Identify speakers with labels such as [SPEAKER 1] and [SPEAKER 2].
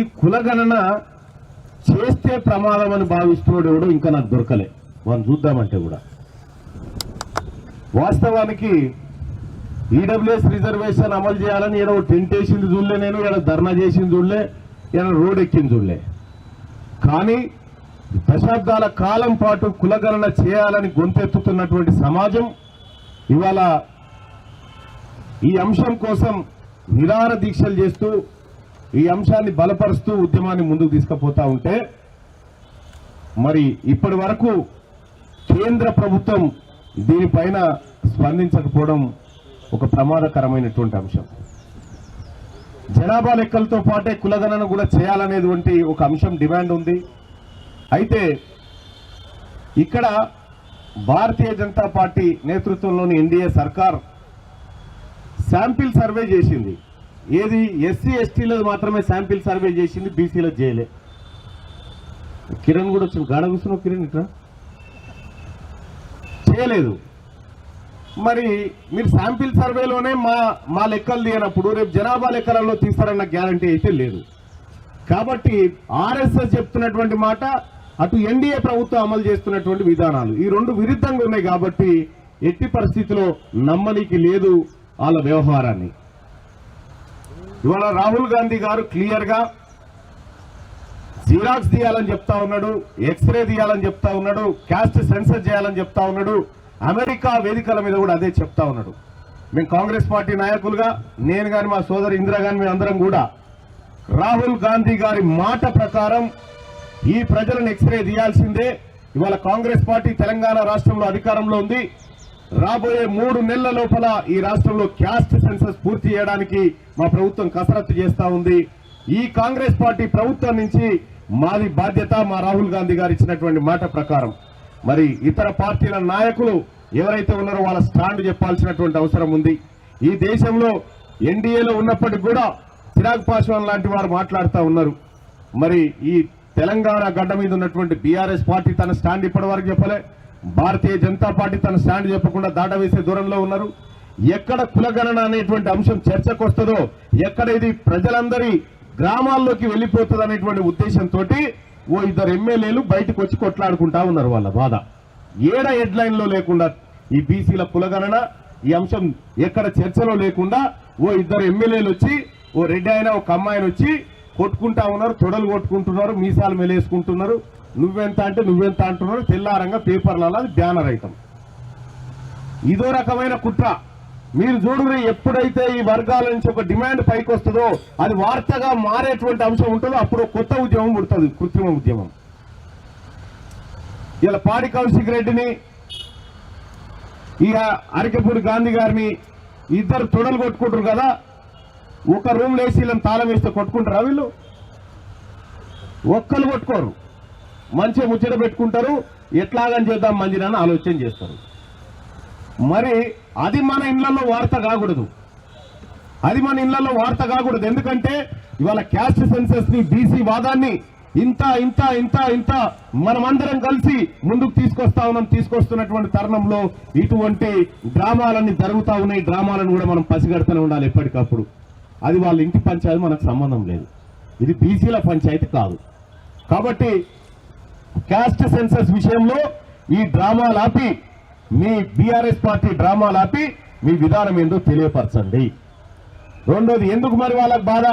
[SPEAKER 1] ఈ కులగణన చేస్తే ప్రమాదం అని భావిస్తున్నాడు ఎవడో ఇంకా నాకు దొరకలే. మనం చూద్దామంటే కూడా వాస్తవానికి ఈడబ్ల్యూఎస్ రిజర్వేషన్ అమలు చేయాలని ఏదో టెంట్ వేసింది చూడలే, నేను ఏదో ధర్నా చేసింది చూడలే, ఏదో రోడ్ ఎక్కింది చూడలే. కానీ దశాబ్దాల కాలం పాటు కులగణన చేయాలని గొంతెత్తుతున్నటువంటి సమాజం ఇవాళ ఈ అంశం కోసం నిరాహార దీక్షలు చేస్తూ ఈ అంశాన్ని బలపరుస్తూ ఉద్యమాన్ని ముందుకు తీసుకుపోతా ఉంటే మరి ఇప్పటి వరకు కేంద్ర ప్రభుత్వం దీనిపైన స్పందించకపోవడం ఒక ప్రమాదకరమైనటువంటి అంశం. జనాభా లెక్కలతో పాటే కులగణన కూడా చేయాలనేటువంటి ఒక అంశం డిమాండ్ ఉంది. అయితే ఇక్కడ భారతీయ జనతా పార్టీ నేతృత్వంలోని ఎన్డీఏ సర్కార్ శాంపిల్ సర్వే చేసింది. ఏది ఎస్సీ ఎస్టీలో మాత్రమే శాంపిల్ సర్వే చేసింది, బీసీలో చేయలే. కిరణ్ కూడా వచ్చింది, గాఢ కూర్చున్నావు కిరణ్, ఇట్లా చేయలేదు. మరి మీరు శాంపిల్ సర్వేలోనే మా లెక్కలు తీయనప్పుడు రేపు జనాభా లెక్కలలో తీస్తారన్న గ్యారంటీ అయితే లేదు. కాబట్టి ఆర్ఎస్ఎస్ చెప్తున్నటువంటి మాట, అటు ఎన్డీఏ ప్రభుత్వం అమలు చేస్తున్నటువంటి విధానాలు ఈ రెండు విరుద్ధంగా ఉన్నాయి. కాబట్టి ఎట్టి పరిస్థితిలో నమ్మనికి లేదు వాళ్ళ వ్యవహారాన్ని. ఇవాళ రాహుల్ గాంధీ గారు క్లియర్ గా జిరాక్స్ తీయాలని చెప్తా ఉన్నాడు, ఎక్స్రే తీయాలని చెప్తా ఉన్నాడు, క్యాస్ట్ సెన్సస్ చేయాలని చెప్తా ఉన్నాడు. అమెరికా వేదికల మీద కూడా అదే చెప్తా ఉన్నాడు. మేము కాంగ్రెస్ పార్టీ నాయకులుగా నేను కానీ మా సోదరు ఇందిరా గాని మేము అందరం కూడా రాహుల్ గాంధీ గారి మాట ప్రకారం ఈ ప్రజలను ఎక్స్రే తీయాల్సిందే. ఇవాళ కాంగ్రెస్ పార్టీ తెలంగాణ రాష్ట్రంలో అధికారంలో ఉంది. రాబోయే 3 నెలల లోపల ఈ రాష్ట్రంలో క్యాస్ట్ సెన్సస్ పూర్తి చేయడానికి మా ప్రభుత్వం కసరత్తు చేస్తా ఉంది. ఈ కాంగ్రెస్ పార్టీ ప్రభుత్వం నుంచి మాది బాధ్యత, మా రాహుల్ గాంధీ గారు ఇచ్చినటువంటి మాట ప్రకారం. మరి ఇతర పార్టీల నాయకులు ఎవరైతే ఉన్నారో వాళ్ళ స్టాండ్ చెప్పాల్సినటువంటి అవసరం ఉంది. ఈ దేశంలో ఎన్డీఏలో ఉన్నప్పటికీ కూడా చిరాగ్ పాస్వాన్ లాంటి వారు మాట్లాడుతూ ఉన్నారు. మరి ఈ తెలంగాణ గడ్డ మీద ఉన్నటువంటి బీఆర్ఎస్ పార్టీ తన స్టాండ్ ఇప్పటి వరకు చెప్పలే. భారతీయ జనతా పార్టీ తన స్టాండ్ చెప్పకుండా దాటవేసే దూరంలో ఉన్నారు. ఎక్కడ కులగణన అనేటువంటి అంశం చర్చకు వస్తుందో, ఎక్కడ ఇది ప్రజలందరి గ్రామాల్లోకి వెళ్లిపోతుంది అనేటువంటి ఉద్దేశంతో ఓ 2 ఎమ్మెల్యేలు బయటకు వచ్చి కొట్లాడుకుంటా ఉన్నారు. వాళ్ళ బాధ ఏడ హెడ్లైన్ లో లేకుండా ఈ బీసీల కులగణన ఈ అంశం ఎక్కడ చర్చలో లేకుండా ఓ 2 ఎమ్మెల్యేలు వచ్చి ఓ రెడ్డి ఆయన ఒక అమ్మాయిని వచ్చి కొట్టుకుంటా ఉన్నారు, తొడలు కొట్టుకుంటున్నారు, మీసాలు మెలేసుకుంటున్నారు. నువ్వెంత అంటే నువ్వెంత అంటున్నారు. తెల్లారంగా పేపర్లలో అది బ్యానర్ ఐటమ్. ఇదో రకమైన కుట్ర. మీరు చూడండి, ఎప్పుడైతే ఈ వర్గాల నుంచి ఒక డిమాండ్ పైకి వస్తుందో అది వార్తగా మారేటువంటి అంశం ఉంటుందో అప్పుడు కొత్త ఉద్యమం పుడుతుంది, కృత్రిమ ఉద్యమం. ఇలా పాడి కౌశిక్ రెడ్డిని ఇక అరికపూడి గాంధీ గారిని ఇద్దరు తొడలు కొట్టుకుంటారు కదా, ఒక రూమ్ లేసి వీళ్ళని తాళం వేస్తే కొట్టుకుంటారా? వీళ్ళు ఒక్కరు కొట్టుకోరు, మంచిగా ముచ్చట పెట్టుకుంటారు, ఎట్లాగని చేద్దాం మంచిదని ఆలోచన చేస్తారు. మరి అది మన ఇళ్లలో వార్త కాకూడదు, అది మన ఇళ్లలో వార్త కాకూడదు. ఎందుకంటే ఇవాళ క్యాస్ట్ సెన్సస్ ని, బీసీ వాదాన్ని ఇంత ఇంత ఇంత ఇంత మనమందరం కలిసి ముందుకు తీసుకొస్తున్నటువంటి తరుణంలో ఇటువంటి డ్రామాలన్నీ జరుగుతూ ఉన్నాయి. డ్రామాలను కూడా మనం పసిగడుతూనే ఉండాలి ఎప్పటికప్పుడు. అది వాళ్ళ ఇంటి పంచాయతీ, మనకు సంబంధం లేదు. ఇది బీసీల పంచాయతీ కాదు. కాబట్టి క్యాస్ట్ సెన్సస్ విషయంలో ఈ డ్రామాలు ఆపి, మీ బీఆర్ఎస్ పార్టీ డ్రామాలు ఆపి మీ విధానం ఏందో తెలియపరచండి. రెండోది, ఎందుకు మరి వాళ్ళకి బాధ?